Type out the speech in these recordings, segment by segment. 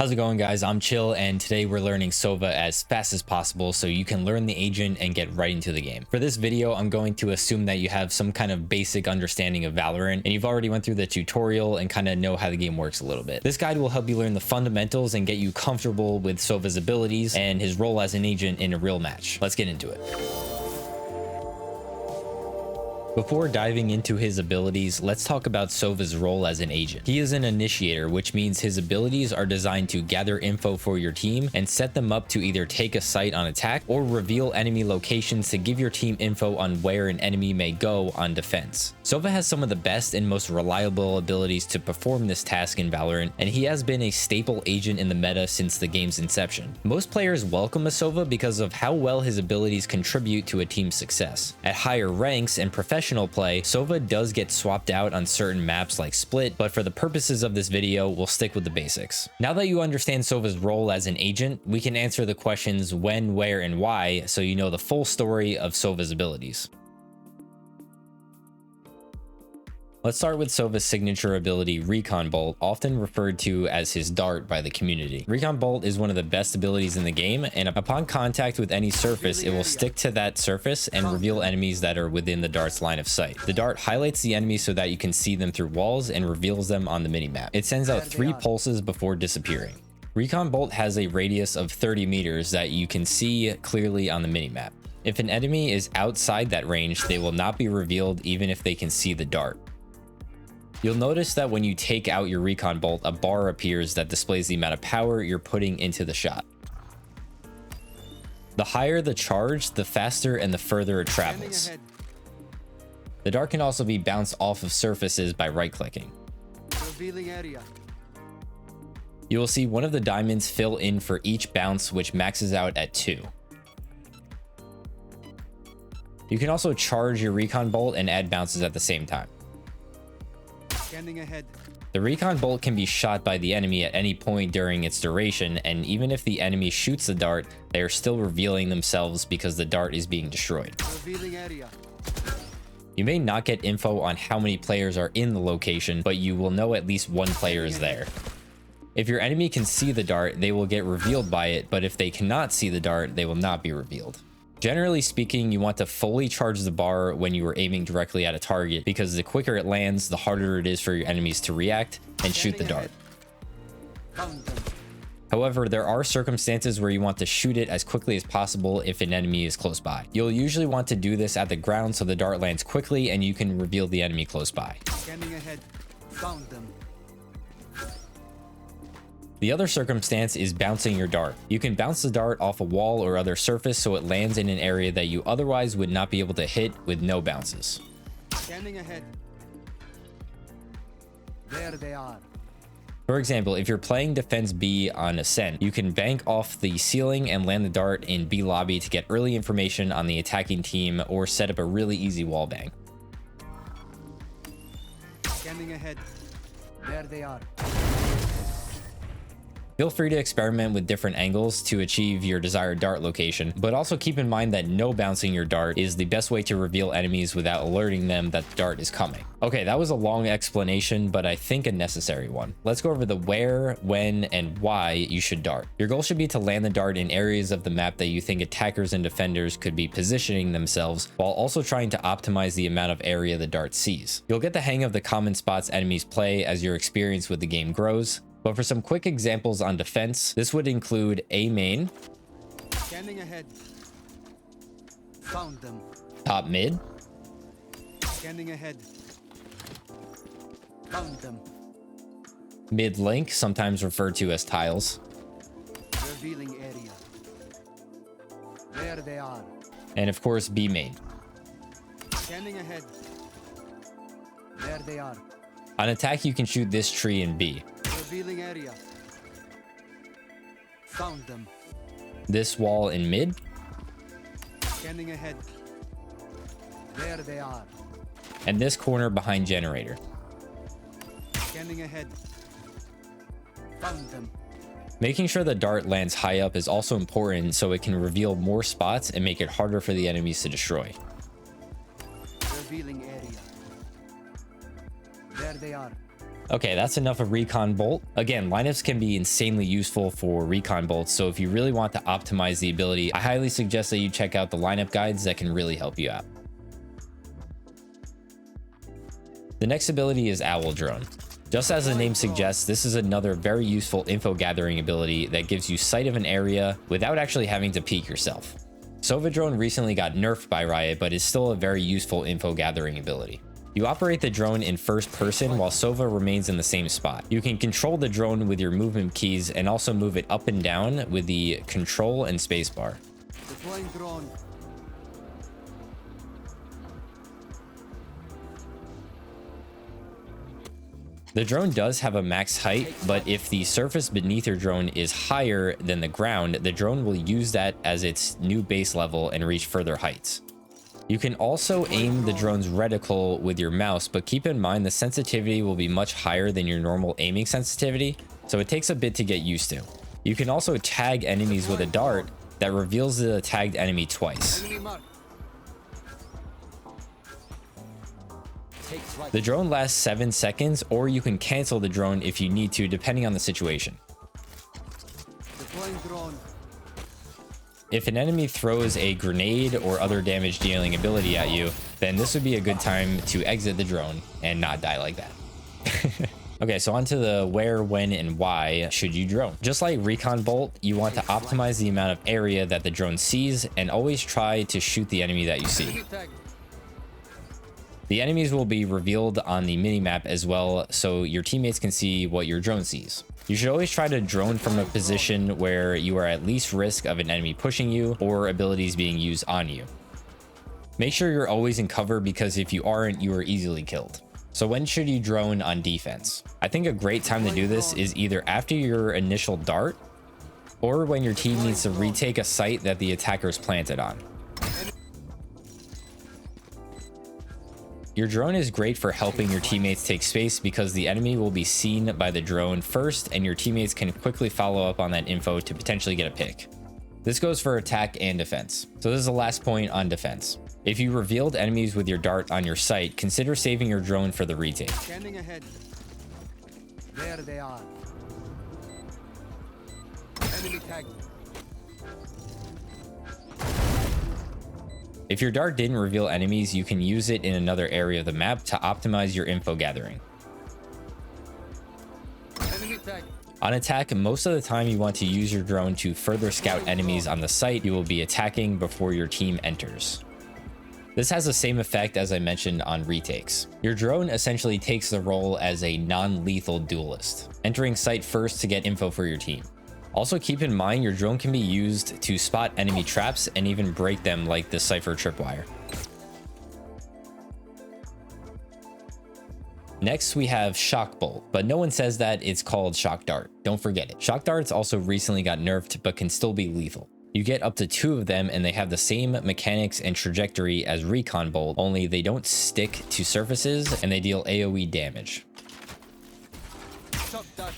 How's it going, guys? I'm Chill, and today we're learning SOVA as fast as possible so you can learn the agent and get right into the game. For this video, I'm going to assume that you have some kind of basic understanding of Valorant and you've already went through the tutorial and kind of know how the game works a little bit. This guide will help you learn the fundamentals and get you comfortable with SOVA's abilities and his role as an agent in a real match. Let's get into it. Before diving into his abilities, let's talk about SOVA's role as an agent. He is an initiator, which means his abilities are designed to gather info for your team and set them up to either take a site on attack or reveal enemy locations to give your team info on where an enemy may go on defense. SOVA has some of the best and most reliable abilities to perform this task in Valorant, and he has been a staple agent in the meta since the game's inception. Most players welcome a SOVA because of how well his abilities contribute to a team's success. At higher ranks and professional play, SOVA does get swapped out on certain maps like Split, but for the purposes of this video, we'll stick with the basics. Now that you understand SOVA's role as an agent, we can answer the questions when, where, and why so you know the full story of SOVA's abilities. Let's start with SOVA's signature ability, Recon Bolt, often referred to as his dart by the community. Recon Bolt is one of the best abilities in the game, and upon contact with any surface, it will stick to that surface and reveal enemies that are within the dart's line of sight. The dart highlights the enemy so that you can see them through walls and reveals them on the minimap. It sends out 3 pulses before disappearing. Recon Bolt has a radius of 30 meters that you can see clearly on the minimap. If an enemy is outside that range, they will not be revealed even if they can see the dart. You'll notice that when you take out your Recon Bolt, a bar appears that displays the amount of power you're putting into the shot. The higher the charge, the faster and the further it travels. The dart can also be bounced off of surfaces by right-clicking. You will see one of the diamonds fill in for each bounce, which maxes out at 2. You can also charge your Recon Bolt and add bounces at the same time. Ahead. The Recon Bolt can be shot by the enemy at any point during its duration, and even if the enemy shoots the dart, they are still revealing themselves because the dart is being destroyed. You may not get info on how many players are in the location, but you will know at least one player is there. If your enemy can see the dart, they will get revealed by it, but if they cannot see the dart, they will not be revealed. Generally speaking, you want to fully charge the bar when you are aiming directly at a target, because the quicker it lands, the harder it is for your enemies to react and shoot the dart. However, there are circumstances where you want to shoot it as quickly as possible if an enemy is close by. You'll usually want to do this at the ground so the dart lands quickly and you can reveal the enemy close by. Scanning ahead. Found them. The other circumstance is bouncing your dart. You can bounce the dart off a wall or other surface so it lands in an area that you otherwise would not be able to hit with no bounces. Scanning ahead. There they are. For example, if you're playing Defense B on Ascent, you can bank off the ceiling and land the dart in B lobby to get early information on the attacking team or set up a really easy wall bang. Scanning ahead. There they are. Feel free to experiment with different angles to achieve your desired dart location, but also keep in mind that no bouncing your dart is the best way to reveal enemies without alerting them that the dart is coming. Okay, that was a long explanation, but I think a necessary one. Let's go over the where, when, and why you should dart. Your goal should be to land the dart in areas of the map that you think attackers and defenders could be positioning themselves, while also trying to optimize the amount of area the dart sees. You'll get the hang of the common spots enemies play as your experience with the game grows. But for some quick examples on defense, this would include A main, Scanning ahead. Found them. top mid, Scanning ahead. Found them. mid link, sometimes referred to as tiles, Revealing area. There they are. and of course B main. Scanning ahead. There they are. On attack, you can shoot this tree in B, Revealing area. Found them. this wall in mid, Scanning ahead. There they are. and this corner behind generator. Scanning ahead. Found them. Making sure the dart lands high up is also important so it can reveal more spots and make it harder for the enemies to destroy. Revealing area. There they are. Okay, that's enough of Recon Bolt. Again, lineups can be insanely useful for Recon Bolt, so if you really want to optimize the ability, I highly suggest that you check out the lineup guides that can really help you out. The next ability is Owl Drone. Just as the name suggests, this is another very useful info gathering ability that gives you sight of an area without actually having to peek yourself. SOVA Drone recently got nerfed by Riot, but is still a very useful info gathering ability. You operate the drone in first person while SOVA remains in the same spot. You can control the drone with your movement keys and also move it up and down with the control and spacebar. Deploying drone. The drone does have a max height, but if the surface beneath your drone is higher than the ground, the drone will use that as its new base level and reach further heights. You can also aim the drone's reticle with your mouse, but keep in mind the sensitivity will be much higher than your normal aiming sensitivity, so it takes a bit to get used to. You can also tag enemies with a dart that reveals the tagged enemy twice. Enemy mark. The drone lasts 7 seconds, or you can cancel the drone if you need to, depending on the situation. Deploying drone. If an enemy throws a grenade or other damage dealing ability at you, then this would be a good time to exit the drone and not die like that. Okay, so on to the where, when, and why should you drone. Just like Recon Bolt, you want to optimize the amount of area that the drone sees and always try to shoot the enemy that you see. Enemy tag. The enemies will be revealed on the minimap as well, so your teammates can see what your drone sees. You should always try to drone from a position where you are at least risk of an enemy pushing you or abilities being used on you. Make sure you're always in cover, because if you aren't, you are easily killed. So when should you drone on defense? I think a great time to do this is either after your initial dart or when your team needs to retake a site that the attackers planted on. Your drone is great for helping your teammates take space because the enemy will be seen by the drone first and your teammates can quickly follow up on that info to potentially get a pick. This goes for attack and defense. So this is the last point on defense. If you revealed enemies with your dart on your site, consider saving your drone for the retake. Scanning ahead. There they are. Enemy tag. If your dart didn't reveal enemies, you can use it in another area of the map to optimize your info gathering. Enemy tag. On attack, most of the time you want to use your drone to further scout enemies on the site you will be attacking before your team enters. This has the same effect as I mentioned on retakes. Your drone essentially takes the role as a non-lethal duelist, entering site first to get info for your team. Also keep in mind your drone can be used to spot enemy traps and even break them, like the Cypher tripwire. Next we have Shock Bolt, but no one says that it's called Shock Dart. Don't forget it. Shock Darts also recently got nerfed but can still be lethal. You get up to 2 of them and they have the same mechanics and trajectory as Recon Bolt, only they don't stick to surfaces and they deal AoE damage. Shock dart.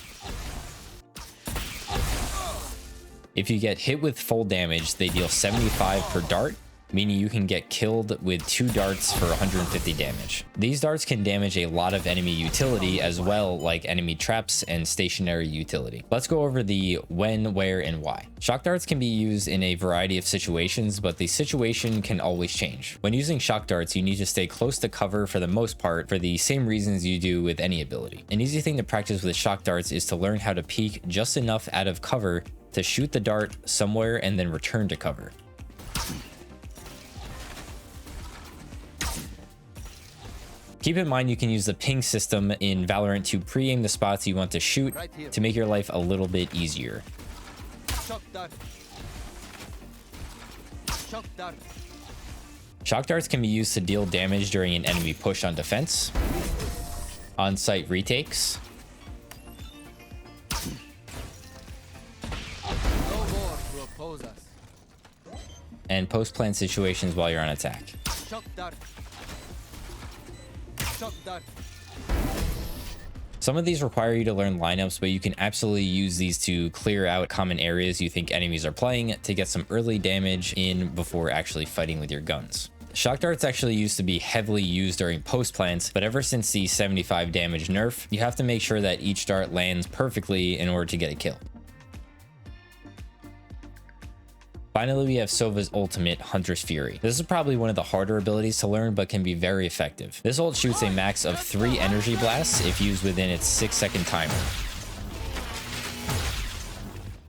If you get hit with full damage, they deal 75 per dart, meaning you can get killed with 2 darts for 150 damage. These darts can damage a lot of enemy utility as well, like enemy traps and stationary utility. Let's go over the when, where, and why. Shock darts can be used in a variety of situations, but the situation can always change. When using shock darts, you need to stay close to cover for the most part for the same reasons you do with any ability. An easy thing to practice with shock darts is to learn how to peek just enough out of cover to shoot the dart somewhere and then return to cover. Keep in mind you can use the ping system in Valorant to pre-aim the spots you want to shoot to make your life a little bit easier. Shock dart. Shock dart. Shock darts can be used to deal damage during an enemy push on defense, on-site retakes, No more to oppose us. and post-plant situations while you're on attack. Shock dart. Shock dart. Some of these require you to learn lineups, but you can absolutely use these to clear out common areas you think enemies are playing to get some early damage in before actually fighting with your guns. Shock darts actually used to be heavily used during post plants, but ever since the 75 damage nerf, you have to make sure that each dart lands perfectly in order to get a kill. Finally, we have SOVA's ultimate, Hunter's Fury. This is probably one of the harder abilities to learn, but can be very effective. This ult shoots a max of 3 energy blasts if used within its 6-second timer.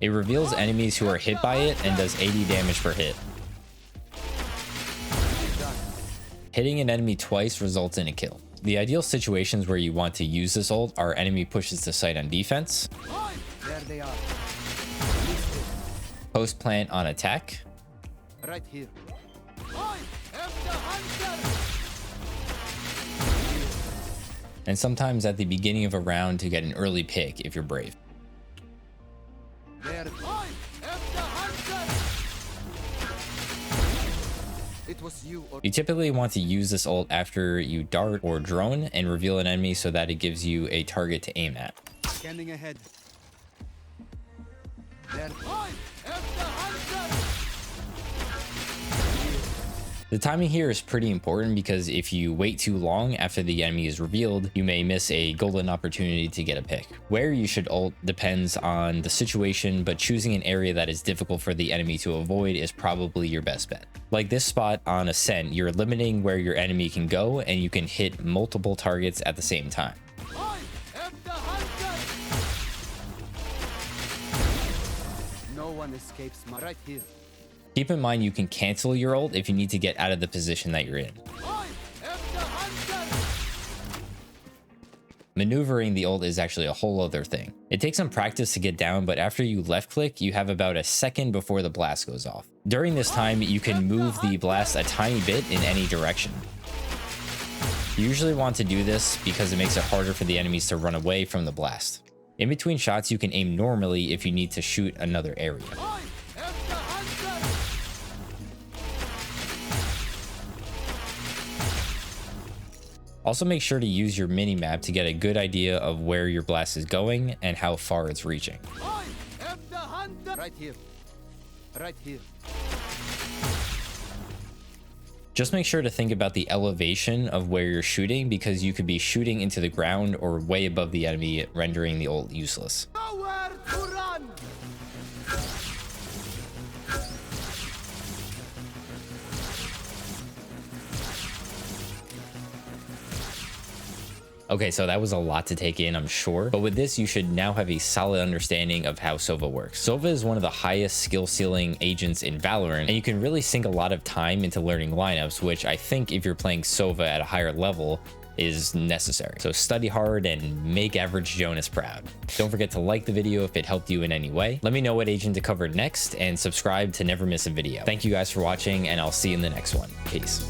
It reveals enemies who are hit by it and does 80 damage per hit. Hitting an enemy twice results in a kill. The ideal situations where you want to use this ult are enemy pushes the site on defense, There they are. post plant on attack, Right here. I am the hunter. and sometimes at the beginning of a round to get an early pick if you're brave. There. I am the hunter. It was you or You typically want to use this ult after you dart or drone and reveal an enemy so that it gives you a target to aim at. scanning ahead. There. I am the hunter. The timing here is pretty important because if you wait too long after the enemy is revealed, you may miss a golden opportunity to get a pick. Where you should ult depends on the situation, but choosing an area that is difficult for the enemy to avoid is probably your best bet. Like this spot on Ascent, you're limiting where your enemy can go and you can hit multiple targets at the same time. I am the hunter. No one escapes my right here. Keep in mind you can cancel your ult if you need to get out of the position that you're in. I am the hunter. Maneuvering the ult is actually a whole other thing. It takes some practice to get down, but after you left click, you have about a second before the blast goes off. During this time, you can move the blast a tiny bit in any direction. You usually want to do this because it makes it harder for the enemies to run away from the blast. In between shots, you can aim normally if you need to shoot another area. I am the hunter. Also make sure to use your mini-map to get a good idea of where your blast is going and how far it's reaching. I am the hunter. Right here. Right here. Just make sure to think about the elevation of where you're shooting because you could be shooting into the ground or way above the enemy, rendering the ult useless. Nowhere to run. Okay, so that was a lot to take in, I'm sure. But with this, you should now have a solid understanding of how SOVA works. SOVA is one of the highest skill ceiling agents in Valorant, and you can really sink a lot of time into learning lineups, which I think if you're playing SOVA at a higher level is necessary. So study hard and make average Jonas proud. Don't forget to like the video if it helped you in any way. Let me know what agent to cover next and subscribe to never miss a video. Thank you guys for watching, and I'll see you in the next one. Peace.